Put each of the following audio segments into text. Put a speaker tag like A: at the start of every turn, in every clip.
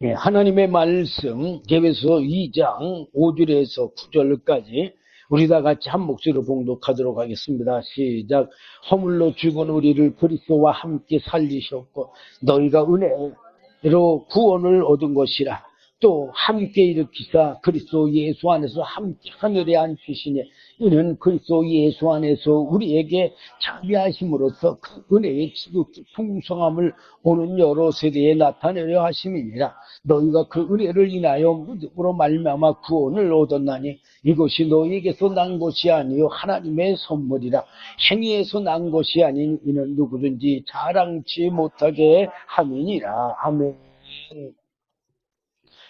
A: 예, 하나님의 말씀, 예배서 2장 5절에서 9절까지 우리 다 같이 한 목소리로 봉독하도록 하겠습니다. 시작. 허물로 죽은 우리를 그리스도와 함께 살리셨고 너희가 은혜로 구원을 얻은 것이라. 또 함께 일으키사 그리스도 예수 안에서 함께 하늘에 앉히시니 이는 그리스도 예수 안에서 우리에게 자비하심으로써 그 은혜의 지극히 풍성함을 오는 여러 세대에 나타내려 하심이니라. 너희가 그 은혜를 인하여 믿음으로 말미암아 구원을 얻었나니 이것이 너희에게서 난 것이 아니요 하나님의 선물이라. 행위에서 난 것이 아닌 이는 누구든지 자랑치 못하게 함이니라. 아멘.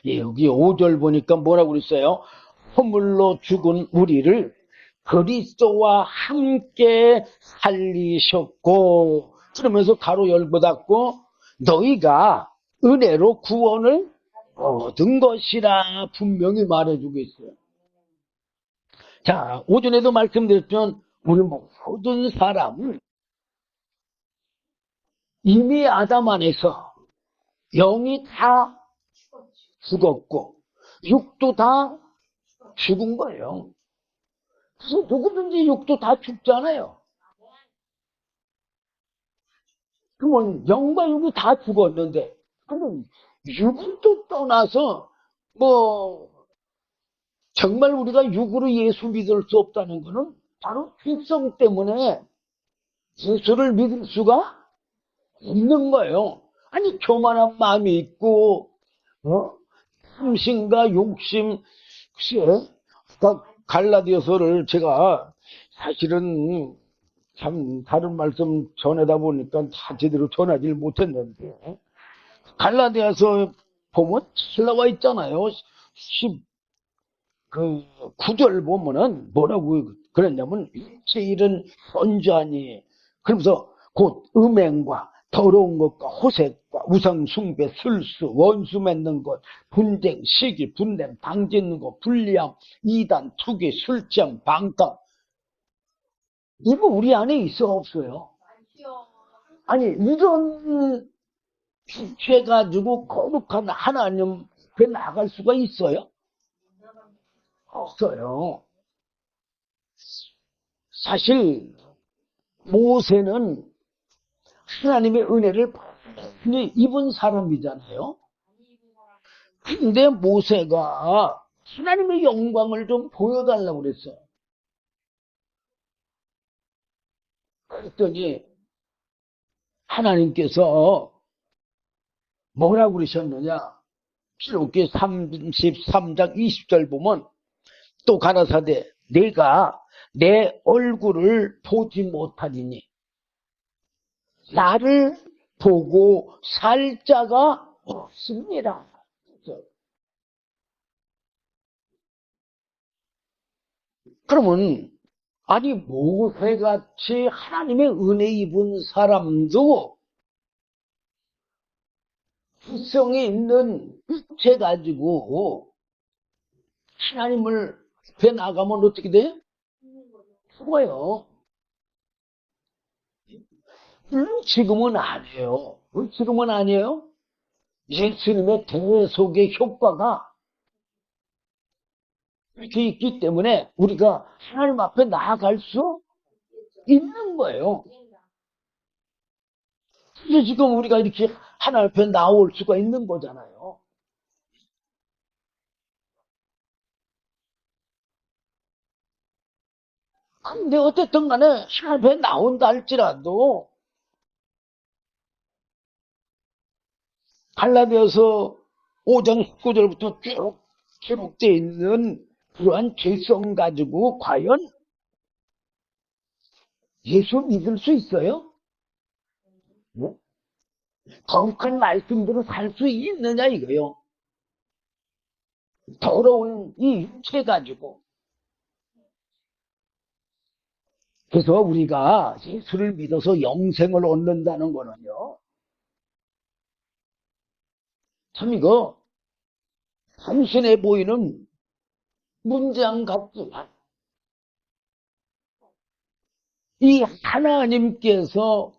A: 예, 여기 5절 보니까 뭐라고 그랬어요? 허물로 죽은 우리를 그리스도와 함께 살리셨고, 그러면서 가로 열고 닫고 너희가 은혜로 구원을 얻은 것이라 분명히 말해주고 있어요. 자, 오전에도 말씀드렸지만 우리 모든 사람은 이미 아담 안에서 영이 다 죽었고 육도 다 죽은 거예요. 그래서 누구든지 육도 다 죽잖아요. 그러면 영과 육이 다 죽었는데, 그럼 육은 또 떠나서 뭐 정말 우리가 육으로 예수 믿을 수 없다는 것은 바로 죄성 때문에 예수를 믿을 수가 없는 거예요. 아니 교만한 마음이 있고 탐심과 욕심, 글쎄 갈라디아서를 제가 사실은 참 다른 말씀 전하다 보니까 다 제대로 전하지 못했는데 갈라디아서 보면 잘 나와 있잖아요. 9절 보면은 뭐라고 그랬냐면 일체 일은 선주하니, 그러면서 곧 음행과 더러운 것과 호색과 우상 숭배, 술수, 원수 맺는 것, 분쟁, 시기, 분냄, 당짓는 것, 불리함, 이단, 투기, 술취함, 방탕. 이거 우리 안에 있어 없어요? 아니 이런 죄 가지고 거룩한 하나님 앞에 나갈 수가 있어요? 없어요. 사실 모세는 하나님의 은혜를 많이 입은 사람이잖아요. 근데 모세가 하나님의 영광을 좀 보여달라고 그랬어요. 그랬더니 하나님께서 뭐라고 그러셨느냐? 출애굽기 33장 20절 보면 또 가라사대 내가 내 얼굴을 보지 못하리니 나를 보고 살 자가 없습니다. 그러면 아니 모세같이 하나님의 은혜 입은 사람도 불성이 있는 육체 가지고 하나님을 앞에 나가면 어떻게 돼? 죽어요. 물론 지금은 아니에요. 지금은 아니에요. 예수님의 대속의 효과가 이렇게 있기 때문에 우리가 하나님 앞에 나아갈 수 있는 거예요. 그래서 지금 우리가 이렇게 하나님 앞에 나올 수가 있는 거잖아요. 근데 어쨌든 간에 하나님 앞에 나온다 할지라도 갈라디아서 5장 19절부터 쭉 기록되어 있는 그러한 죄성 가지고 과연 예수 믿을 수 있어요? 네? 거룩한 말씀대로 살 수 있느냐 이거요. 더러운 이 육체 가지고. 그래서 우리가 예수를 믿어서 영생을 얻는다는 거는요, 참 이거 단순해 보이는 문장 같지만 이 하나님께서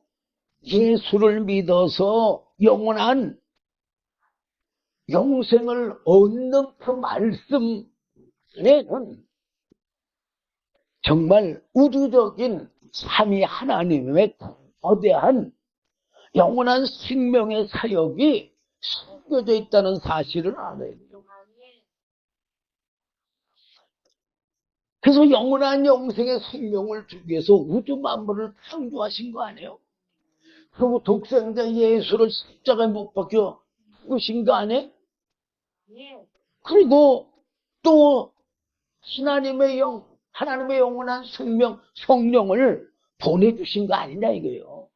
A: 예수를 믿어서 영원한 영생을 얻는 그 말씀 안에는 정말 우주적인 삼위 하나님의 거대한 영원한 생명의 사역이 숨겨져 있다는 사실을 알아야 돼요. 그래서 영원한 영생의 생명을 주기 위해서 우주 만물을 창조하신 거 아니에요? 그리고 독생자 예수를 십자가에 못 박혀 죽으신 거 아니에요? 그리고 또 하나님의 영원한 생명, 성령을 보내주신 거 아니냐 이거예요.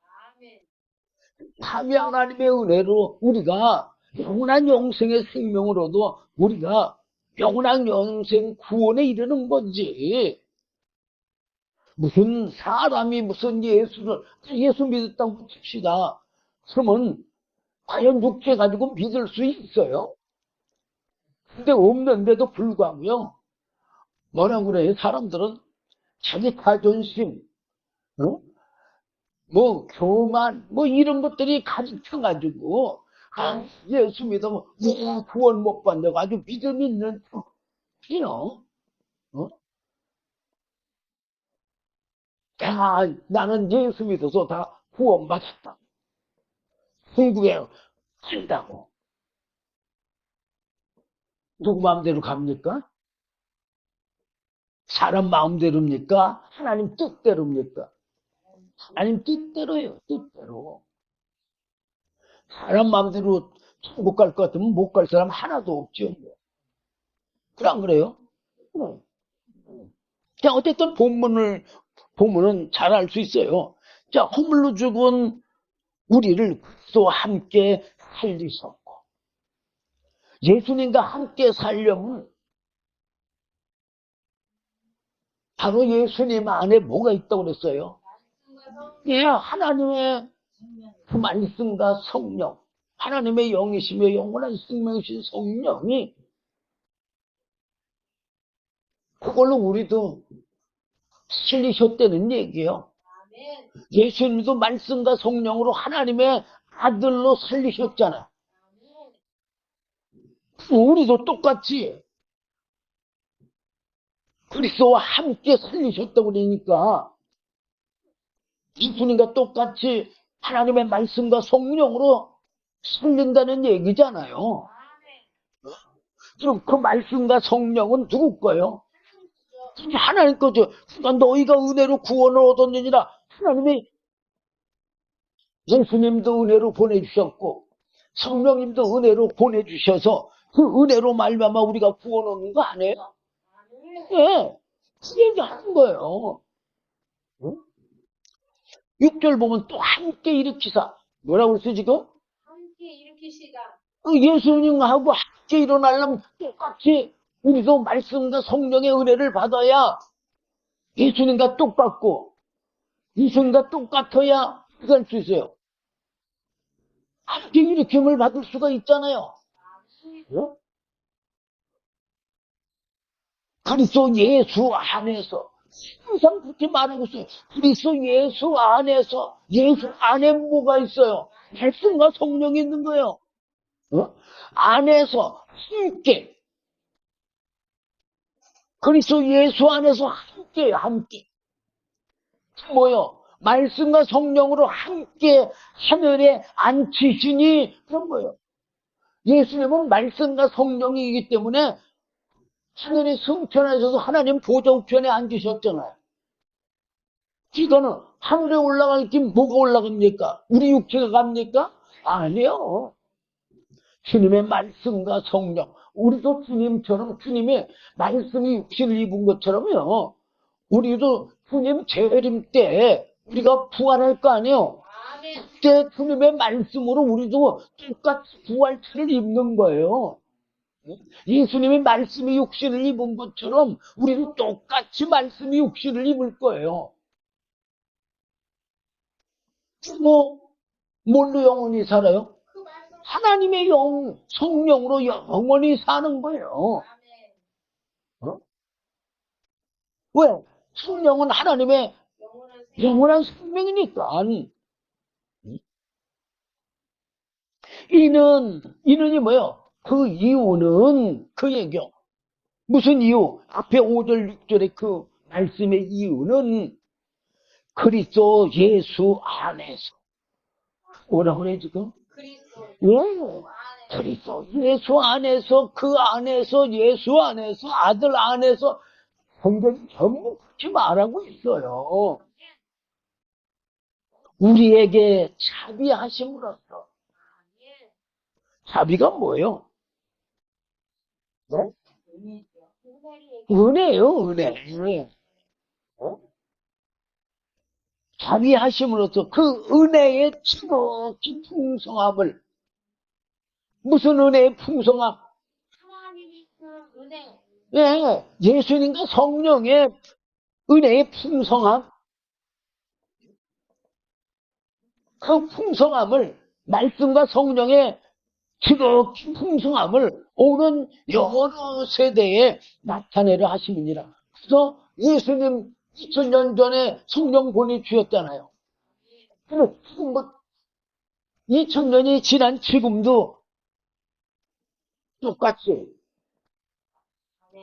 A: 삼위 하나님의 은혜로 우리가 영원한 영생의 생명으로도 우리가 영원한 영생 구원에 이르는 건지, 무슨 사람이 무슨 예수 믿었다고 칩시다. 그러면 과연 육체 가지고 믿을 수 있어요? 근데 없는데도 불구하고요. 뭐라 그래요? 사람들은 자기 자존심, 뭐 교만, 뭐 이런 것들이 가득 차가지고 예수 믿으면 구원 못 받는다고 아주 믿음 있는 척이요. 나는 예수 믿어서 다 구원 받았다. 천국에 간다고. 누구 마음대로 갑니까? 사람 마음대로입니까? 하나님 뜻대로입니까? 하나님 뜻대로요, 뜻대로. 사람 마음대로 천국 갈 것 같으면 못 갈 사람 하나도 없죠. 그래, 안 그래요? 자, 어쨌든 본문은 잘 알 수 있어요. 자, 허물로 죽은 우리를 또 함께 살리셨고, 예수님과 함께 살려면 바로 예수님 안에 뭐가 있다고 그랬어요? 예, 하나님의 그 말씀과 성령, 하나님의 영이시며 영원한 생명이신 성령이, 그걸로 우리도 살리셨다는 얘기예요. 예수님도 말씀과 성령으로 하나님의 아들로 살리셨잖아. 우리도 똑같이 그리스도와 함께 살리셨다고 그러니까 예수님과 똑같이 하나님의 말씀과 성령으로 살린다는 얘기잖아요. 그럼 그 말씀과 성령은 누구 거예요? 하나님 거죠. 그러니까 너희가 은혜로 구원을 얻었느니라. 하나님이 예수님도 은혜로 보내주셨고 성령님도 은혜로 보내주셔서 그 은혜로 말미암아 우리가 구원 얻는 거 아니에요? 예, 그 얘기하는 거예요. 6절 보면 또 함께 일으키사. 뭐라고 그랬어 지금? 함께 일으키시다. 예수님하고 함께 일어나려면 똑같이 우리도 말씀과 성령의 은혜를 받아야 예수님과 똑같고 예수님과 똑같아야 할 수 있어요. 함께 일으킴을 받을 수가 있잖아요. 그리스도 예수 안에서 항상 그렇게 말하고 있어요. 그리스도 예수 안에서, 예수 안에 뭐가 있어요? 말씀과 성령이 있는 거예요. 안에서 함께, 그리스도 예수 안에서 함께 뭐요? 말씀과 성령으로 함께 하늘에 앉히시니 그런 거예요. 예수님은 말씀과 성령이기 때문에 하늘의 승천하셔서 하나님 보좌 우편에 앉으셨잖아요. 이거는 하늘에 올라갈 게 뭐가 올라갑니까? 우리 육체가 갑니까? 아니요. 주님의 말씀과 성령. 우리도 주님처럼 주님의 말씀이 육신을 입은 것처럼요. 우리도 주님 재림 때 우리가 부활할 거 아니에요. 그때 주님의 말씀으로 우리도 똑같이 부활체를 입는 거예요. 예수님의 말씀이 육신을 입은 것처럼 우리도 똑같이 말씀이 육신을 입을 거예요. 뭘로 영원히 살아요? 하나님의 성령으로 영원히 사는 거예요. 왜? 성령은 하나님의 영원한 생명이니까. 이는이 뭐예요? 그 이유는 그 얘기요. 무슨 이유? 앞에 5절, 6절의 그 말씀의 이유는 그리스도 예수 안에서. 뭐라 그래, 지금? 예. 그리스도 예수 안에서, 그 안에서, 예수 안에서, 아들 안에서, 성경이 전부 그렇게 말하고 있어요. 우리에게 자비하심으로써. 자비가 뭐예요? 네? 은혜요, 은혜. 어? 자비하심으로써 그 은혜의 지극히 풍성함을. 무슨 은혜의 풍성함? 하나님이 그 은혜. 예, 예수님과 성령의 은혜의 풍성함. 그 풍성함을, 말씀과 성령의 지극히 풍성함을 오는 여러 세대에 나타내려 하심이니라. 그래서 예수님 2000년 전에 성령 보내주셨잖아요. 근데 지금 뭐 2000년이 지난 지금도 똑같이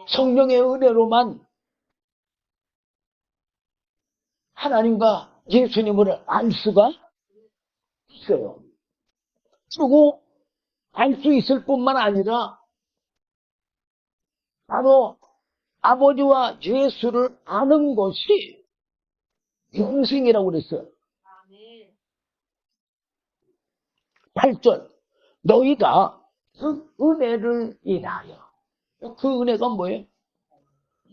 A: 성령의 은혜로만 하나님과 예수님을 알 수가 있어요. 그리고 알 수 있을 뿐만 아니라 바로 아버지와 예수를 아는 것이 영생이라고 그랬어요. 8절. 너희가 그 은혜를 인하여. 그 은혜가 뭐예요?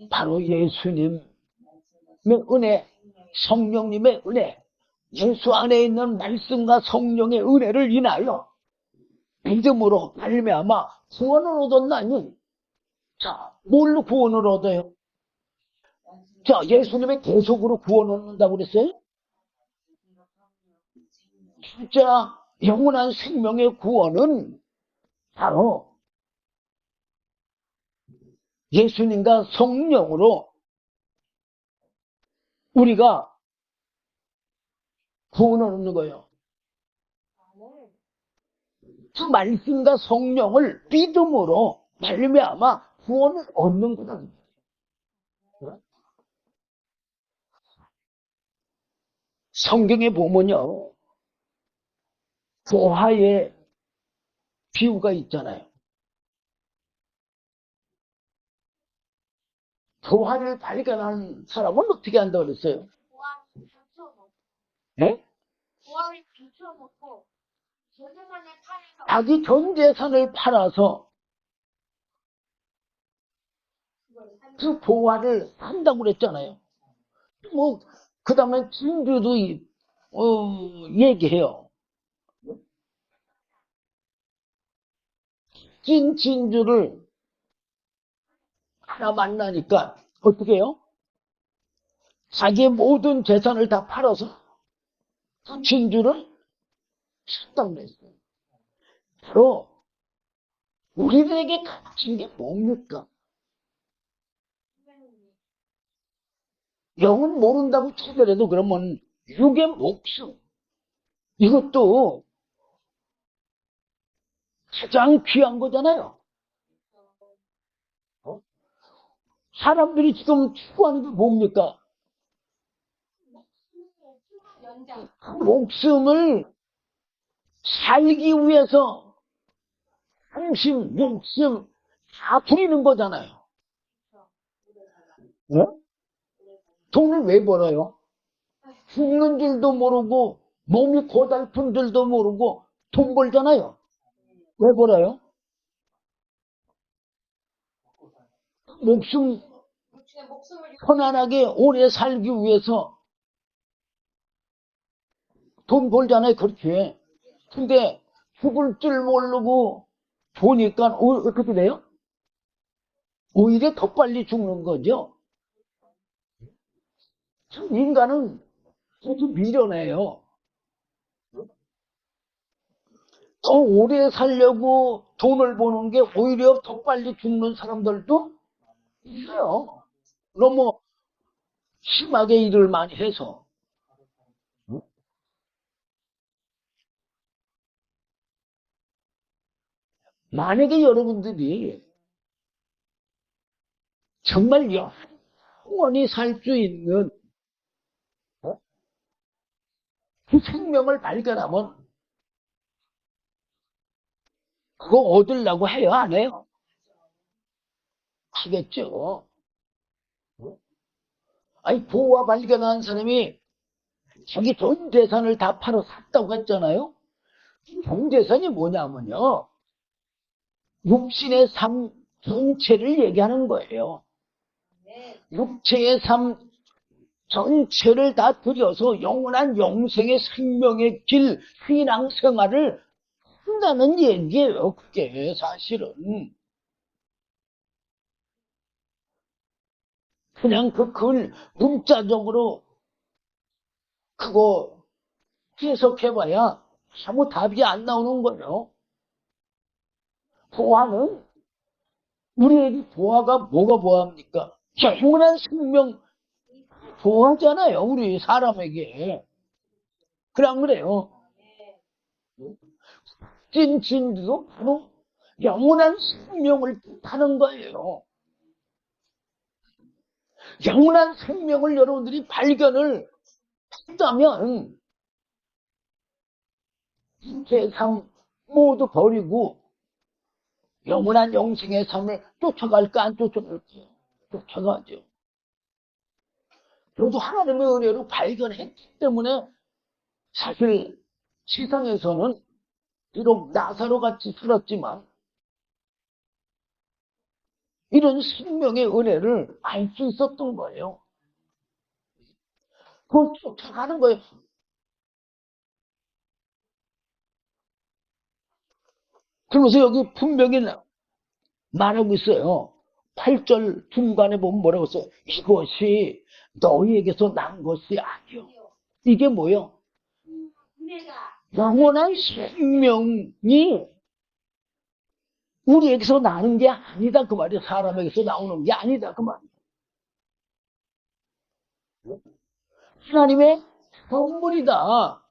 A: 바로 예수님의 은혜, 성령님의 은혜, 예수 안에 있는 말씀과 성령의 은혜를 인하여 믿음으로 말미암아 구원을 얻었나니. 자, 뭘로 구원을 얻어요? 자, 예수님의 계속으로 구원을 얻는다고 그랬어요? 진짜 영원한 생명의 구원은 바로 예수님과 성령으로 우리가 구원을 얻는 거예요. 그 말씀과 성령을 믿음으로 말미암아 구원을 얻는 거다. 성경에 보면요, 보화의 비유가 있잖아요. 보화를 발견한 사람은 어떻게 한다고 그랬어요? 예? 자기 전 재산을 팔아서 그 보화를 산다고 그랬잖아요. 뭐, 그 다음에 진주도, 얘기해요. 찐 진주를 하나 만나니까, 어떻게 해요? 자기의 모든 재산을 다 팔아서 그 진주를 샀다고 그랬어요. 바로, 우리들에게 갇힌 게 뭡니까? 영은 모른다고 치더라도 그러면 육의 목숨, 이것도 가장 귀한 거잖아요. 어? 사람들이 지금 추구하는 게 뭡니까? 목숨을 살기 위해서 상심, 욕심 다 부리는 거잖아요. 네? 돈을 왜 벌어요? 죽는 줄도 모르고 몸이 고달픈 줄도 모르고 돈 벌잖아요. 왜 벌어요? 목숨 편안하게 오래 살기 위해서 돈 벌잖아요. 그렇게. 근데 죽을 줄 모르고 보니까 어떻게 돼요? 오히려 더 빨리 죽는 거죠. 인간은 아주 미련해요. 더 오래 살려고 돈을 버는 게 오히려 더 빨리 죽는 사람들도 있어요. 너무 심하게 일을 많이 해서. 만약에 여러분들이 정말 영원히 살 수 있는 그 생명을 발견하면 그거 얻으려고 해요? 안 해요? 하겠죠. 아니, 보화 발견한 사람이 자기 전 재산을 다 팔아 샀다고 했잖아요. 전 재산이 뭐냐면요, 육신의 삶 전체를 얘기하는 거예요. 육체의 삶 전체를 다 들여서 영원한 영생의 생명의 길, 신앙생활을 한다는 얘기예요. 그게 사실은. 그냥 그 글 문자적으로 그거 해석해봐야 아무 답이 안 나오는 거예요. 보화는, 우리에게 보화가 뭐가 보화입니까? 영원한 생명 보화잖아요. 우리 사람에게. 그래 안 그래요? 진진도 바로 영원한 생명을 뜻하는 거예요. 영원한 생명을 여러분들이 발견을 했다면 세상 모두 버리고 영원한 영생의 삶에 쫓아갈까 안 쫓아갈까요? 쫓아가죠. 저도 하나님의 은혜로 발견했기 때문에 사실 세상에서는 비록 나사로 같이 살았지만 이런 생명의 은혜를 알 수 있었던 거예요. 그걸 쫓아가는 거예요. 그러면서 여기 분명히 말하고 있어요. 8절 중간에 보면 뭐라고 써요? 이것이 너희에게서 난 것이 아니요. 이게 뭐요? 영원한 생명이 우리에게서 나는 게 아니다 그 말이에요. 사람에게서 나오는 게 아니다 그 말이에요. 하나님의 선물이다.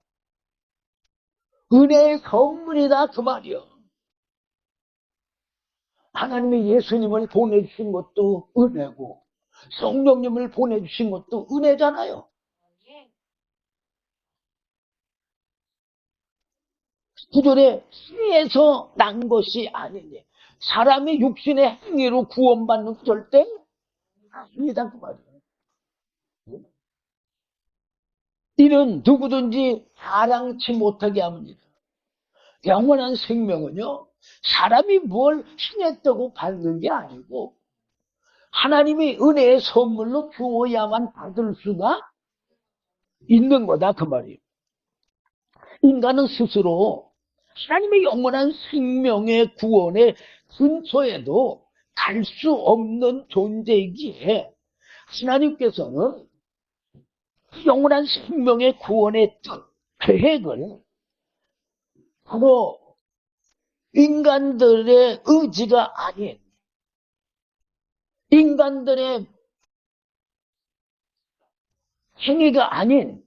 A: 은혜의 선물이다 그 말이에요. 하나님의 예수님을 보내주신 것도 은혜고 성령님을 보내주신 것도 은혜잖아요. 구절에 행위에서 난 것이 아니니 사람의 육신의 행위로 구원받는 거 절대 아닙니다 그 말이에요. 이는 누구든지 자랑치 못하게 합니다. 영원한 생명은요, 사람이 뭘 행했다고 받는 게 아니고 하나님의 은혜의 선물로 주어야만 받을 수가 있는 거다 그 말이에요. 인간은 스스로 하나님의 영원한 생명의 구원의 근처에도 갈 수 없는 존재이기에 하나님께서는 영원한 생명의 구원의 뜻, 계획을 바로 인간들의 의지가 아닌 인간들의 행위가 아닌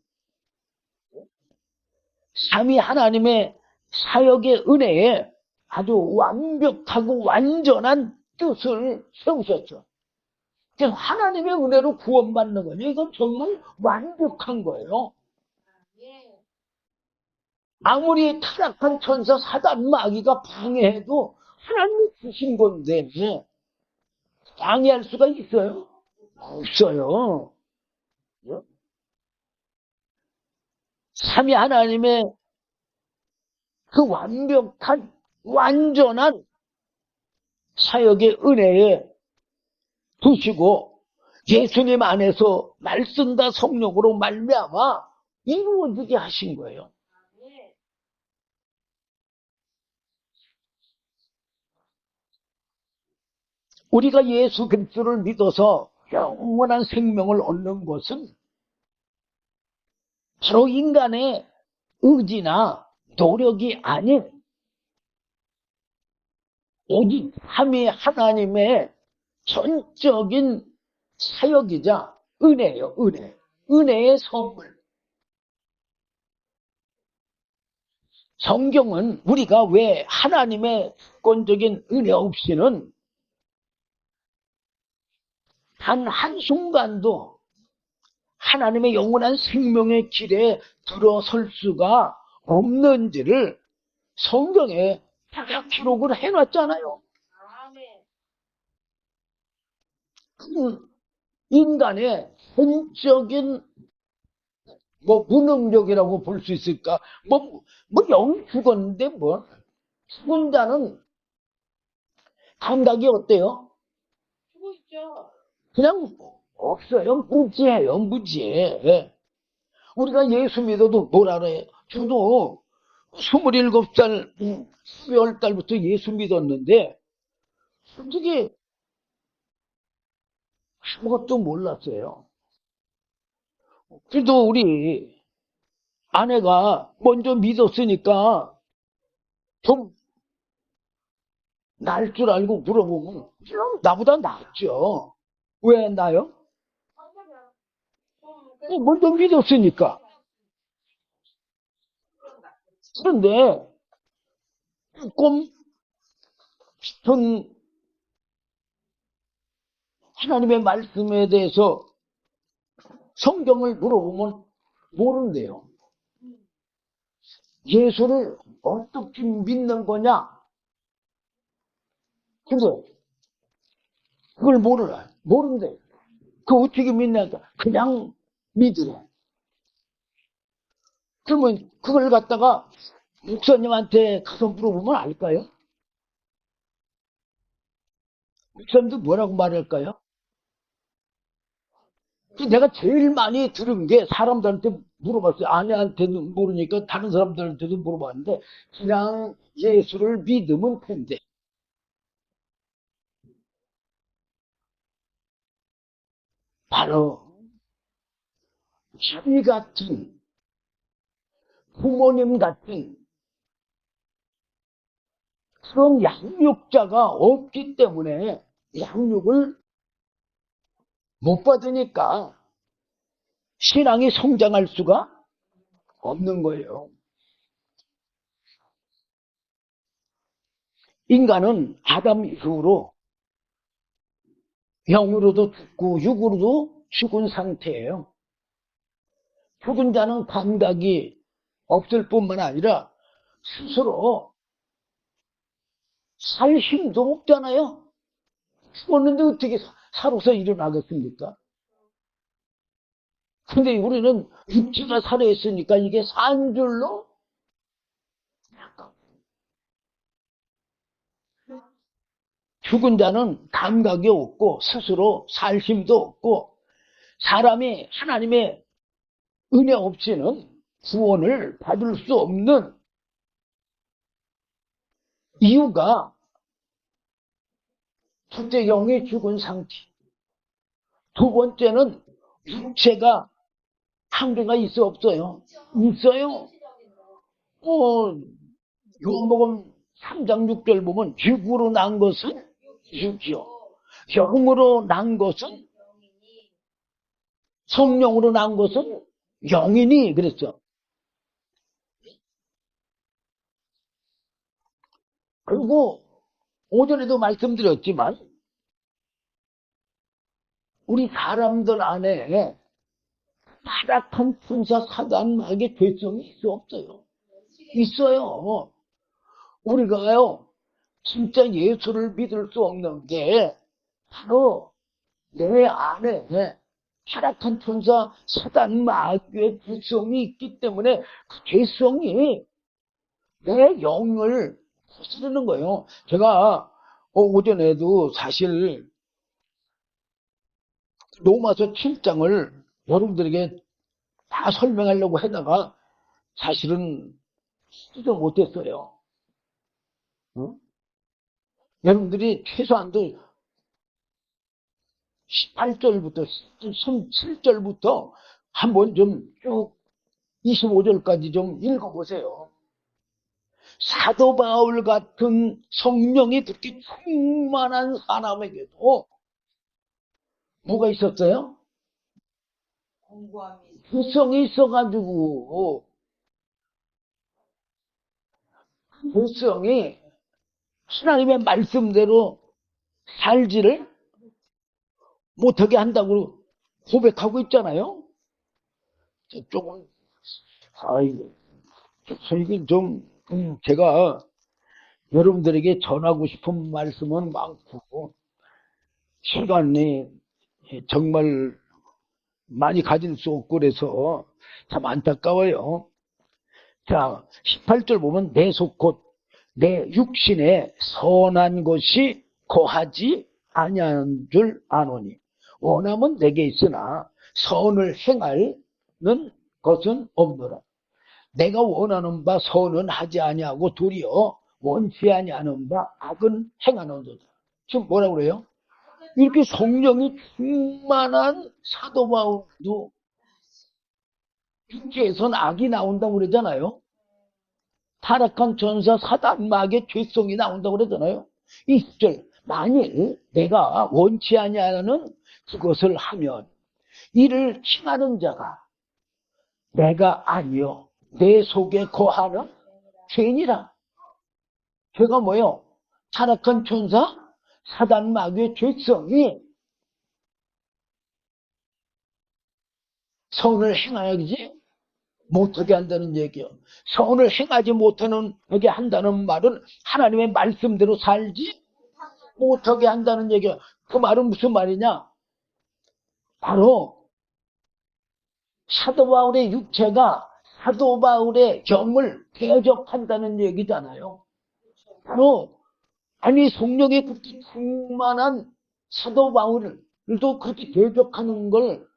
A: 삼위 하나님의 사역의 은혜에 아주 완벽하고 완전한 뜻을 세우셨죠. 그래서 하나님의 은혜로 구원받는 거죠. 이건 정말 완벽한 거예요. 아무리 타락한 천사 사단 마귀가 방해해도 하나님이 주신 건데 방해할 수가 있어요? 없어요. 삼위 하나님의 그 완벽한 완전한 사역의 은혜에 두시고 예수님 안에서 말씀과 성령으로 말미암아 이루어지게 하신 거예요. 우리가 예수 그리스도를 믿어서 영원한 생명을 얻는 것은 바로 인간의 의지나 노력이 아닌 오직 삼위 하나님의 전적인 사역이자 은혜예요. 은혜의 선물. 성경은 우리가 왜 하나님의 주권적인 은혜 없이는 단 한순간도 하나님의 영원한 생명의 길에 들어설 수가 없는지를 성경에 다 기록을 해놨잖아요. 인간의 본적인 무능력이라고 볼 수 있을까? 영이 죽었는데 죽은 자는 감각이 어때요? 그냥 없어요. 무지해요. 무지해. 우리가 예수 믿어도 뭐라 그래요? 저도 27살 12월 달부터 예수 믿었는데 솔직히 아무것도 몰랐어요. 그래도 우리 아내가 먼저 믿었으니까 좀 날 줄 알고 물어보면 나보다 낫죠. 왜 나요? 먼저 믿었으니까. 그런데 조금 깊은 하나님의 말씀에 대해서 성경을 물어보면 모른대요. 예수를 어떻게 믿는 거냐? 근데 그걸 모른대. 그 어떻게 믿냐니까 그냥 믿으래. 그러면 그걸 갖다가 목사님한테 가서 물어보면 알까요? 목사님도 뭐라고 말할까요? 내가 제일 많이 들은 게 사람들한테 물어봤어요. 아내한테는 모르니까 다른 사람들한테도 물어봤는데 그냥 예수를 믿으면 된대. 바로 자비 같은 부모님 같은 그런 양육자가 없기 때문에 양육을 못 받으니까 신앙이 성장할 수가 없는 거예요. 인간은 아담 이후로 영으로도 죽고 육으로도 죽은 상태예요. 죽은 자는 감각이 없을 뿐만 아니라 스스로 살 힘도 없잖아요. 죽었는데 어떻게 살아서 일어나겠습니까? 근데 우리는 육체가 살아있으니까 이게 산 줄로 죽은 자는 감각이 없고 스스로 살 힘도 없고 사람이 하나님의 은혜 없이는 구원을 받을 수 없는 이유가 첫째 영이 죽은 상태, 두 번째는 육체가 한계가 있어 없어요? 있어요. 요한복음 3장 6절 보면 육으로 난 것은 육이요, 영으로 난 것은 성령으로 난 것은 영이니 그랬죠. 그리고 오전에도 말씀드렸지만 우리 사람들 안에 타락한 천사 사단 마귀의 죄성이 있어 없어요? 있어요. 우리가요 진짜 예수를 믿을 수 없는 게 바로 내 안에 타락한 천사 사단 마귀의 죄성이 있기 때문에 그 죄성이 내 영을 거스르는 거예요. 제가 오전에도 사실 로마서 7장을 여러분들에게 다 설명하려고 하다가 사실은 수정 못했어요. 응? 여러분들이 최소한도 18절부터 17절부터 한번 좀 쭉 25절까지 좀 읽어보세요. 사도 바울 같은 성령이 그렇게 충만한 사람에게도 뭐가 있었어요? 구성이 있어가지고 죄성이 하나님의 말씀대로 살지를 못하게 한다고 고백하고 있잖아요. 조금, 아이고, 이게 좀, 제가 여러분들에게 전하고 싶은 말씀은 많고, 시간이 정말 많이 가질 수 없고 그래서 참 안타까워요. 자, 18절 보면 내 속 곧 내 육신에 선한 것이 거하지 아니하는 줄 아노니 원함은 내게 있으나 선을 행하는 것은 없노라. 내가 원하는 바 선은 하지 아니하고 도리어 원치 아니하는 바 악은 행하는도다. 지금 뭐라고 그래요? 이렇게 성령이 충만한 사도 바울도 육체에선 악이 나온다고 그러잖아요. 타락한 전사 사단 마귀의 죄성이 나온다고 그러잖아요. 20절 만일 내가 원치 아니하는 그것을 하면 이를 행하는 자가 내가 아니요 내 속에 거하는 죄니라. 죄가 뭐예요? 타락한 천사 사단 마귀의 죄성이 선을 행하지 못하게 한다는 얘기요. 선을 행하지 못하게 한다는 말은 하나님의 말씀대로 살지 못하게 한다는 얘기요. 그 말은 무슨 말이냐? 바로 사도 바울의 육체가 사도 바울의 영을 대적한다는 얘기잖아요. 바로 아니 성령의 그렇게 충만한 사도 바울도 그렇게 대적하는 걸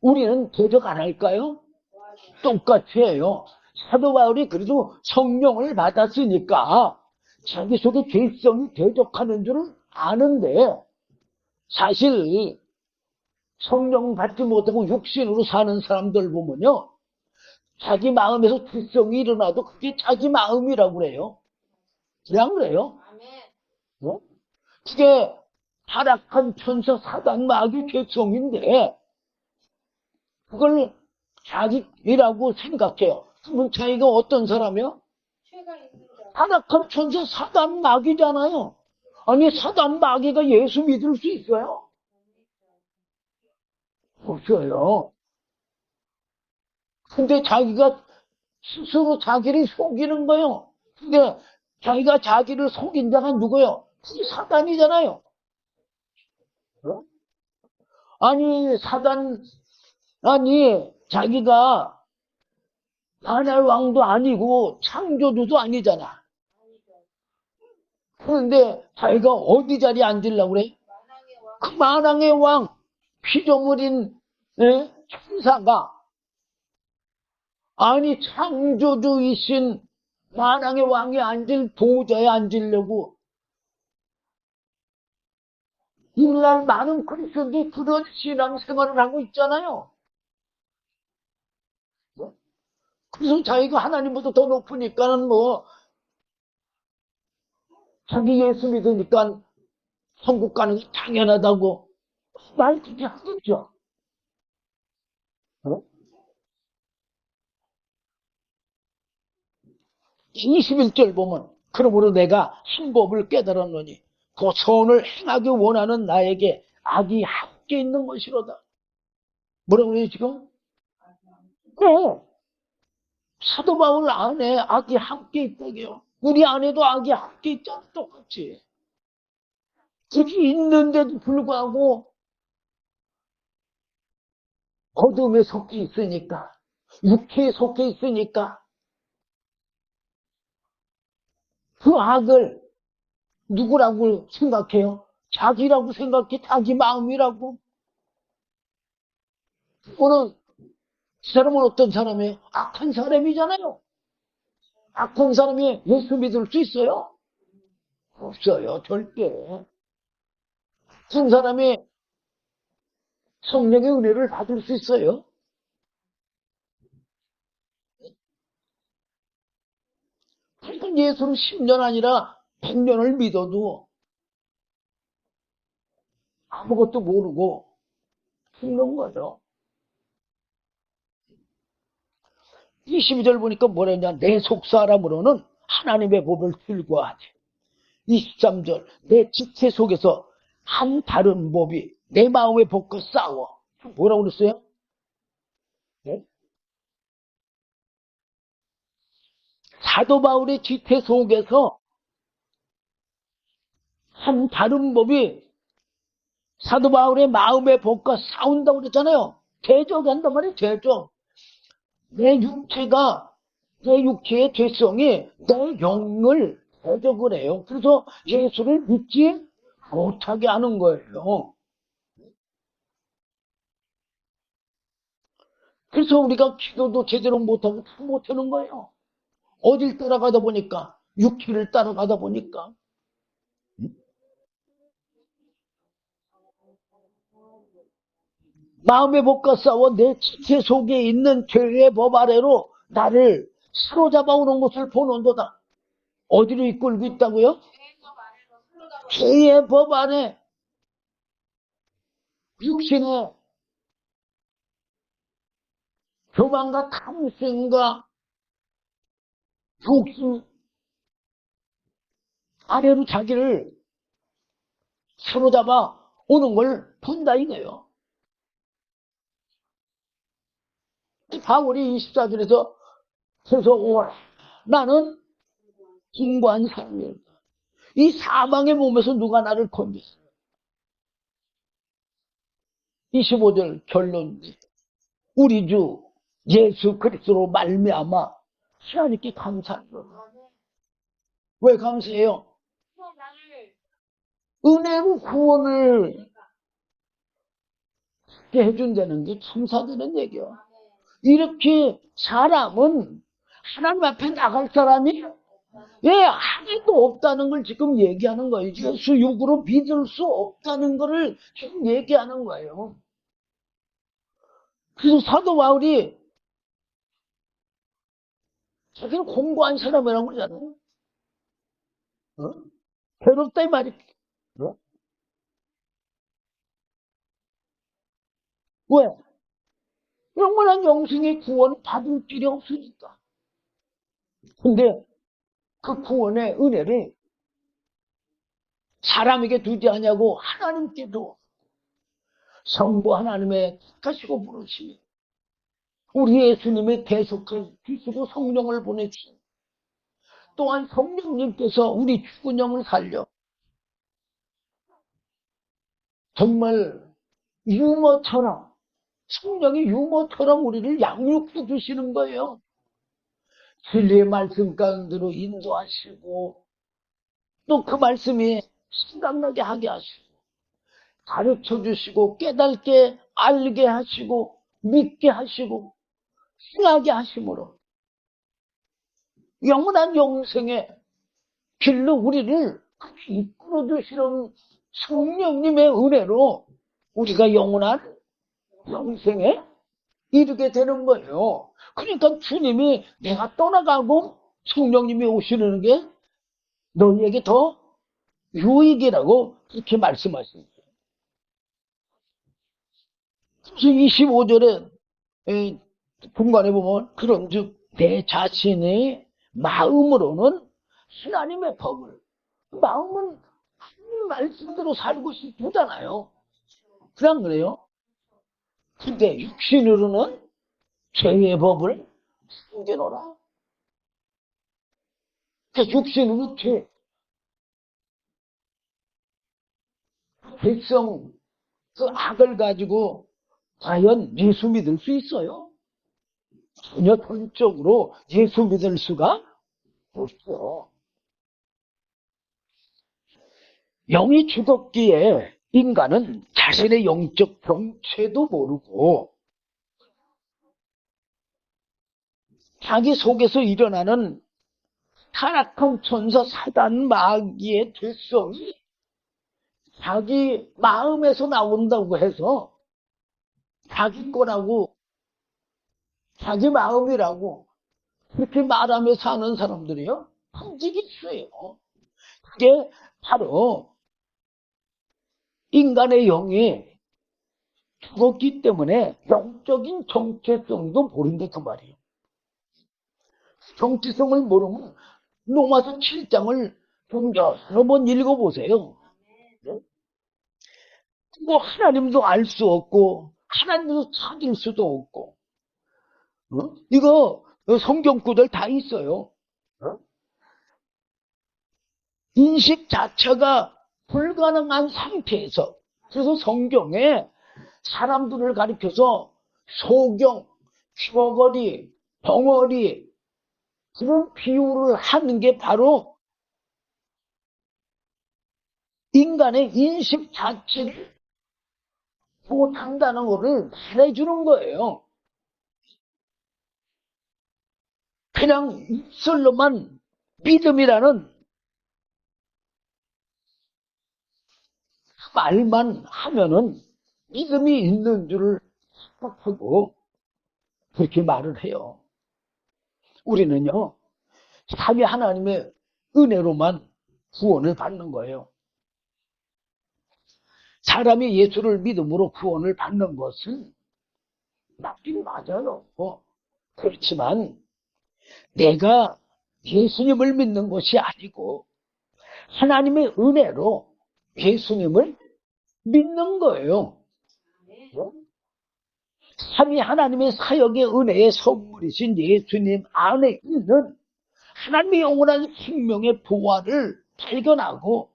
A: 우리는 대적 안 할까요? 똑같이 해요. 사도 바울이 그래도 성령을 받았으니까 자기 속에 죄성이 대적하는 줄은 아는데 사실 성령 받지 못하고 육신으로 사는 사람들 보면요. 자기 마음에서 죄성이 일어나도 그게 자기 마음이라고 그래요. 그냥 그래요. 어? 그게 타락한 천사 사단 마귀의 죄성인데 그걸 자기라고 생각해요. 그럼 자기가 어떤 사람이요? 타락한 천사 사단 마귀잖아요. 아니 사단 마귀가 예수 믿을 수 있어요? 없어요. 근데 자기가 스스로 자기를 속이는 거예요. 근데 자기가 자기를 속인 자가 누구예요? 그게 사단이잖아요. 아니 아니 자기가 만할 왕도 아니고 창조주도 아니잖아. 그런데 자기가 어디 자리에 앉으려고 그래? 그 만왕의 왕 피조물인 천사가 아니 창조주이신 만왕의 왕이 앉을 보좌에 앉으려고 오늘날 많은 크리스천들이 그런 신앙생활을 하고 있잖아요. 그래서 자기가 하나님보다 더 높으니까는 뭐 자기 예수 믿으니까 천국 가는 게 당연하다고 말 그렇게 하겠죠. 21절 보면 그러므로 내가 한 법을 깨달았노니 그 선을 행하기 원하는 나에게 악이 함께 있는 것이로다. 뭐라고 그래요 지금? 네. 사도 바울 안에 악이 함께 있다고요. 우리 안에도 악이 함께 있잖아. 똑같이. 그게 있는데도 불구하고 어둠에 속해 있으니까 육체에 속해 있으니까 그 악을 누구라고 생각해요? 자기라고 생각해. 자기 마음이라고. 그거는 그 사람은 어떤 사람이에요? 악한 사람이잖아요. 악한 사람이 예수 믿을 수 있어요? 없어요. 절대. 악한 사람이 성령의 은혜를 받을 수 있어요? 그러니까 예수를 10년 아니라 100년을 믿어도 아무것도 모르고 죽는 거죠. 22절 보니까 뭐라 했냐. 내 속사람으로는 하나님의 법을 즐거워하지. 23절, 내 지체 속에서 한 다른 법이 내 마음의 법과 싸워. 뭐라고 그랬어요? 네? 사도 바울의 지체 속에서 한 다른 법이 사도 바울의 마음의 법과 싸운다고 그랬잖아요. 대적한단 말이에요. 대적. 내 육체가, 내 육체의 죄성이 내 영을 대적을 해요. 그래서 예수를 믿지 못하게 하는 거예요. 그래서 우리가 기도도 제대로 못하고 못하는 거예요. 어딜 따라가다 보니까, 육체를 따라가다 보니까. 마음의 법과 싸워 내 지체 속에 있는 죄의 법 아래로 나를 사로잡아 오는 것을 보는도다. 어디로 이끌고 있다고요? 죄의 법 안에 육신의 교만과 탐심과 욕심 아래로 자기를 사로잡아 오는 걸 본다 이거예요. 바울이 24절에서 그래서 오라 나는 숭고한 사람이다. 이 사망의 몸에서 누가 나를 건졌어요. 25절 결론. 우리 주 예수 그리스도로 말미암아 하나님께 감사합니다. 왜 감사해요? 은혜로 구원을 해준다는 게 감사되는 얘기요. 이렇게 사람은 하나님 앞에 나갈 사람이 왜 하나도 없다는 걸 지금 얘기하는 거예요. 예수 육으로 믿을 수 없다는 거를 지금 얘기하는 거예요. 그래서 사도 바울이 자기는 공고한 사람이라고 그러잖아요. 어? 괴롭다 이 말이. 어? 왜? 영원한 영생의 구원을 받을 길이 없으니까. 근데 그 구원의 은혜를 사람에게 두지 않냐고 하나님께도 성부 하나님의 택하시고 부르시니 우리 예수님의 대속을 주시고 성령을 보내주신 또한 성령님께서 우리 죽은 영을 살려 정말 유모처럼 성령이 유모처럼 우리를 양육해 주시는 거예요. 진리의 말씀 가운데로 인도하시고 또 그 말씀이 생각나게 하게 하시고 가르쳐 주시고 깨닫게 알게 하시고 믿게 하시고 승하게 하심으로 영원한 영생의 길로 우리를 이끌어 주시는 성령님의 은혜로 우리가 영원한 영생에 이르게 되는 거예요. 그러니까 주님이 내가 떠나가고 성령님이 오시는 게 너희에게 더 유익이라고 그렇게 말씀하십니다. 그래서 25절에 중간에 보면 그런즉 내 자신의 마음으로는 하나님의 법을 마음은 하나님 말씀대로 살고 싶잖아요. 그냥 그래요. 근데 육신으로는 죄의 법을 숨겨놓으라. 그러니까 육신으로 죄성, 그 악을 가지고 과연 예수 믿을 수 있어요? 전혀 본적으로 예수 믿을 수가 없죠. 영이 죽었기에 인간은 자신의 영적 정체도 모르고 자기 속에서 일어나는 타락한 천사 사단 마귀의 죄성이 자기 마음에서 나온다고 해서 자기 거라고 자기 마음이라고 그렇게 말하며 사는 사람들이요 한직일수예요. 그게 바로 인간의 영이 죽었기 때문에 영적인 정체성도 모른다 그 말이에요. 정체성을 모르면 로마서 7장을 좀 여러 번 읽어보세요. 뭐 하나님도 알 수 없고 하나님도 찾을 수도 없고 이거 성경 구절 다 있어요. 인식 자체가 불가능한 상태에서 그래서 성경에 사람들을 가리켜서 소경, 귀머거리, 벙어리 그런 비유를 하는 게 바로 인간의 인식 자체를 못한다는 것을 말해주는 거예요. 그냥 입술로만 믿음이라는 말만 하면은 믿음이 있는 줄을 생각하고 그렇게 말을 해요. 우리는요, 삼위 하나님의 은혜로만 구원을 받는 거예요. 사람이 예수를 믿음으로 구원을 받는 것은 맞긴 맞아요. 그렇지만 내가 예수님을 믿는 것이 아니고 하나님의 은혜로 예수님을 믿는 거예요. 삼위 하나님의 사역의 은혜의 선물이신 예수님 안에 있는 하나님의 영원한 생명의 보화를 발견하고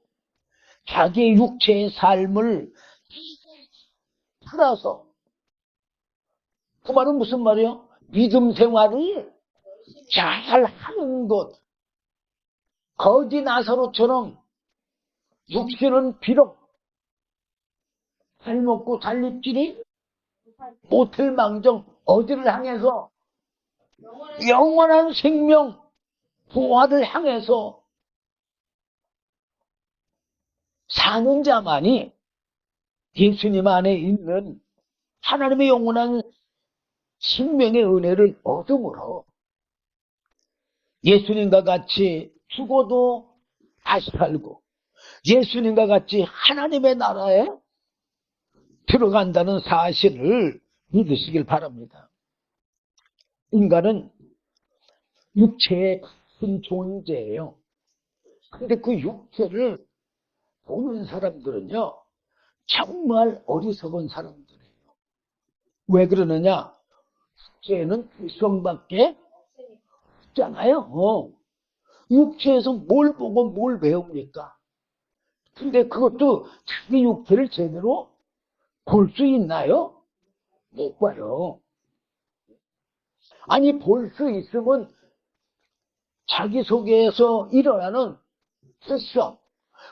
A: 자기의 육체의 삶을 살아서 그 말은 무슨 말이에요? 믿음 생활을 잘 하는 것. 거지 나사로처럼 육신은 비록 잘 먹고 잘 입지니 못할 망정 어디를 향해서 영원한 생명 부활을 향해서 사는 자만이 예수님 안에 있는 하나님의 영원한 생명의 은혜를 얻음으로 예수님과 같이 죽어도 다시 살고 예수님과 같이 하나님의 나라에 들어간다는 사실을 믿으시길 바랍니다. 인간은 육체의 큰 존재예요. 근데 그 육체를 보는 사람들은요, 정말 어리석은 사람들이에요. 왜 그러느냐? 육체에는 죄성밖에 없잖아요. 육체에서 뭘 보고 뭘 배웁니까? 근데 그것도 자기 육체를 제대로 볼 수 있나요? 못 봐요. 아니, 볼 수 있으면 자기 속에서 일어나는 세상,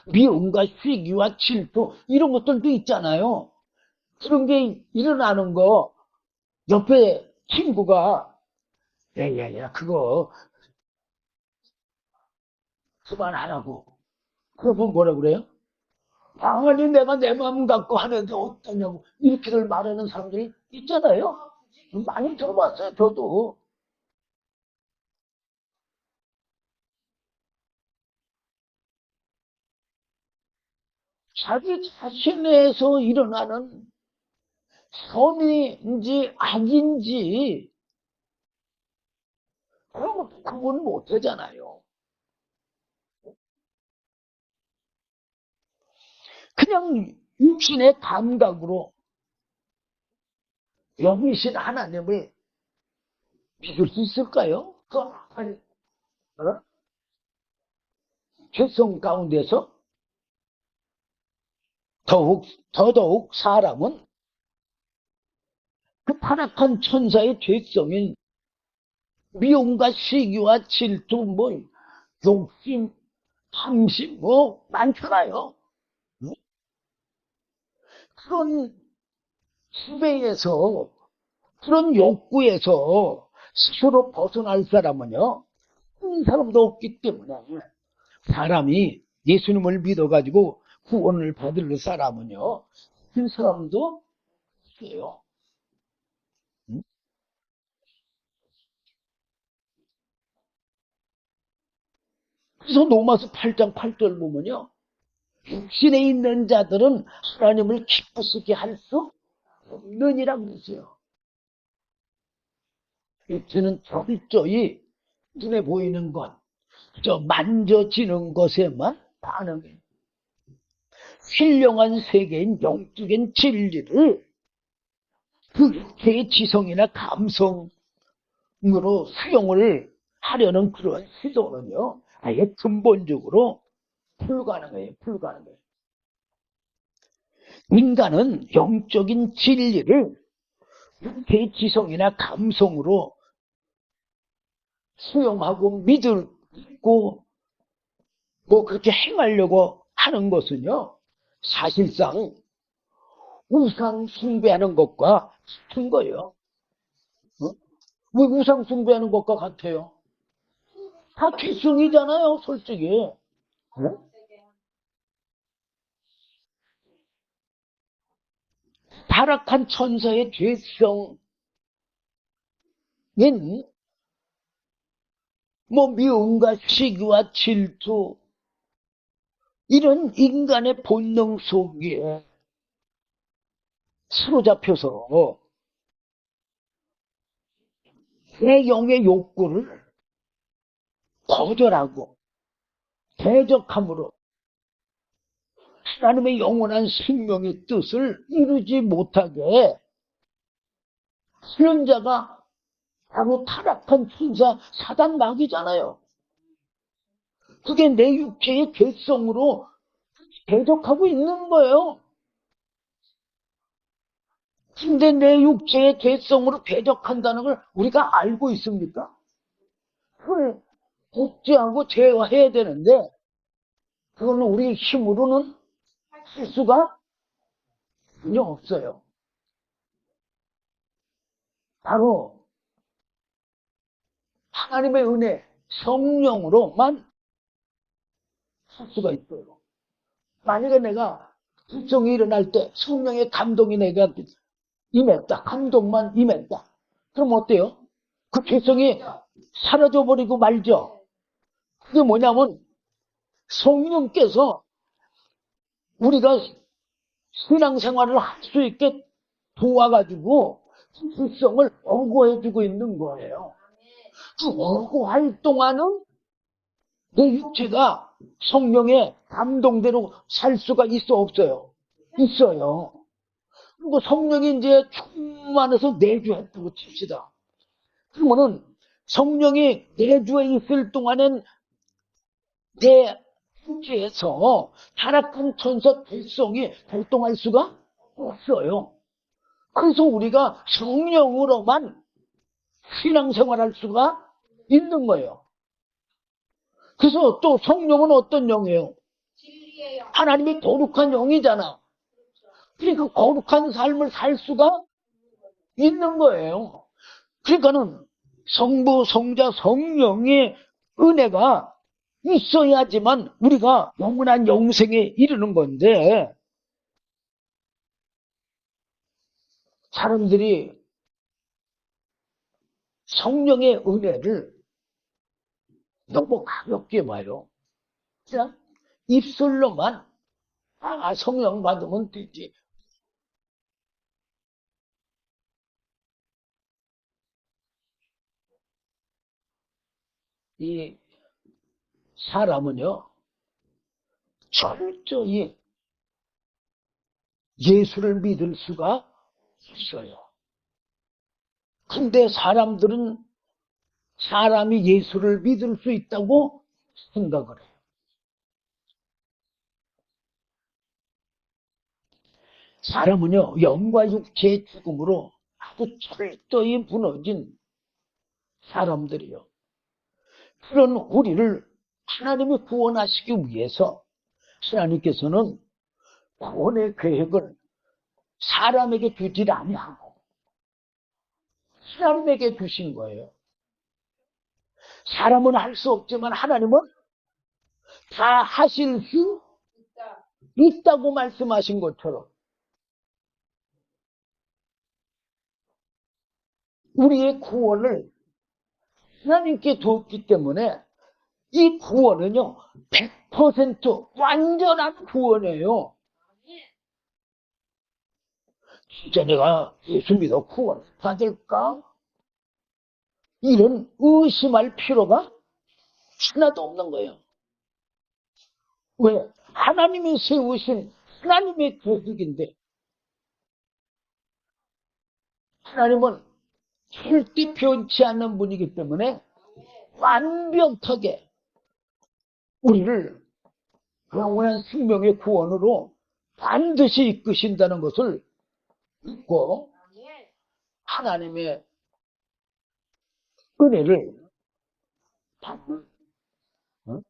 A: 미움과 시기와 질투 이런 것들도 있잖아요. 그런 게 일어나는 거 옆에 친구가 야야야 그거 그만하라고 그러면 뭐라 그래요? 아니 내가 내 마음 갖고 하는데 어떠냐고 이렇게들 말하는 사람들이 있잖아요. 많이 들어봤어요. 저도. 자기 자신에서 일어나는 선인지 악인지 그런 것도 구분 못하잖아요. 그냥 육신의 감각으로 영이신 하나님을 믿을 수 있을까요? 그 죄성 가운데서 더더욱 사람은 그 타락한 천사의 죄성인 미움과 시기와 질투, 욕심, 탐심, 많잖아요. 그런 수배에서, 그런 욕구에서 스스로 벗어날 사람은요, 한 사람도 없기 때문에 사람이 예수님을 믿어가지고 구원을 받을 사람은요, 그 사람도 없어요. 그래서 로마서 8장 8절 보면요, 육신에 있는 자들은 하나님을 기쁘시게 할 수 없느니라 그러세요. 육신은 철저히 눈에 보이는 것, 저 만져지는 것에만 반응해. 신령한 세계인 영적인 진리를 그 육체의 지성이나 감성으로 수용을 하려는 그런 시도는요, 아예 근본적으로 불가능해요. 불가능해요. 인간은 영적인 진리를 육체의 지성이나 감성으로 수용하고 믿고 뭐 그렇게 행하려고 하는 것은요, 사실상 우상 숭배하는 것과 같은 거예요. 어? 왜 우상 숭배하는 것과 같아요? 다 기승이잖아요, 솔직히. 어? 타락한 천사의 죄성인 뭐 미움과 시기와 질투 이런 인간의 본능 속에 사로잡혀서 내 영의 욕구를 거절하고 대적함으로 하나님의 영원한 생명의 뜻을 이루지 못하게 하는 자가 바로 타락한 천사 사단 마귀잖아요. 그게 내 육체의 죄성으로 대적하고 있는 거예요. 근데 내 육체의 죄성으로 대적한다는 걸 우리가 알고 있습니까? 그걸 복제하고 제어해야 되는데 그거는 우리 힘으로는 할 수가 전혀 없어요. 바로 하나님의 은혜, 성령으로만 할 수가 있어요. 만약에 내가 불성이 일어날 때 성령의 감동이 내가 임했다. 감동만 임했다. 그럼 어때요? 그 죄성이 사라져버리고 말죠. 그게 뭐냐면 성령께서 우리가 신앙생활을 할 수 있게 도와가지고 불성을 억구해주고 있는 거예요. 그 억구할 동안은 내 육체가 성령의 감동대로 살 수가 있어 없어요? 있어요. 그리고 성령이 이제 충만해서 내주했다고 칩시다. 그러면은 성령이 내주에 있을 동안엔 내 육체에서 타락한 천사 죄성이 발동할 수가 없어요. 그래서 우리가 성령으로만 신앙생활할 수가 있는 거예요. 그래서 또 성령은 어떤 영이에요? 하나님이 거룩한 영이잖아. 그러니까 거룩한 삶을 살 수가 있는 거예요. 그러니까는 성부, 성자, 성령의 은혜가 있어야지만 우리가 영원한 영생에 이르는 건데 사람들이 성령의 은혜를 너무 가볍게 봐요. 그냥 입술로만 성령 받으면 되지. 이 사람은요 철저히 예수를 믿을 수가 없어요. 근데 사람들은 사람이 예수를 믿을 수 있다고 생각을 해요. 사람은요 영과 육체의 죽음으로 아주 철저히 무너진 사람들이요. 그런 우리를 하나님이 구원하시기 위해서 하나님께서는 구원의 계획을 사람에게 주지 아니하고 하나님에게 주신 거예요. 사람은 할 수 없지만 하나님은 다 하실 수 있다고 말씀하신 것처럼 우리의 구원을 하나님께 줬기 때문에 이 구원은요 100% 완전한 구원이에요. 진짜 내가 예수 믿어 구원 받을까? 이런 의심할 필요가 하나도 없는 거예요. 왜? 하나님이 세우신 하나님의 계획인데 하나님은 절대 변치 않는 분이기 때문에 완벽하게 우리를 영원한 생명의 구원으로 반드시 이끄신다는 것을 믿고 하나님의 은혜를 받는, 어?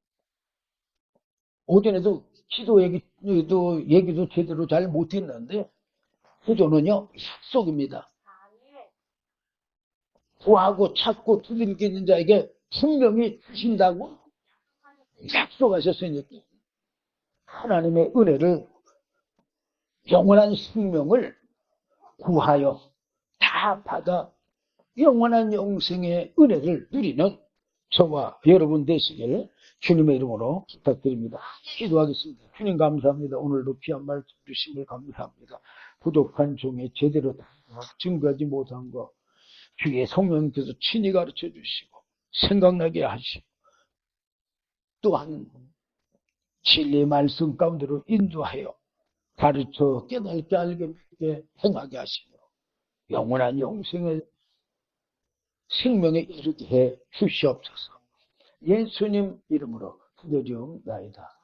A: 오전에도 기도 얘기도 제대로 잘 못했는데 구조는요 약속입니다. 구하고 찾고 두들기는 자에게 분명히 주신다고 약속하셨으니까 하나님의 은혜를 영원한 생명을 구하여 다 받아 영원한 영생의 은혜를 누리는 저와 여러분 되시길 주님의 이름으로 부탁드립니다. 기도하겠습니다. 주님 감사합니다. 오늘도 귀한 말씀 주심을 감사합니다. 부족한 종에 제대로 증거하지 못한 거 주의 성령께서 친히 가르쳐 주시고 생각나게 하시고 또한 진리의 말씀 가운데로 인도하여 가르쳐 깨닫게 알게 믿게 행하게 하시며 영원한 영생의 생명에 이르게 해 주시옵소서. 예수님 이름으로 기도드리옵나이다.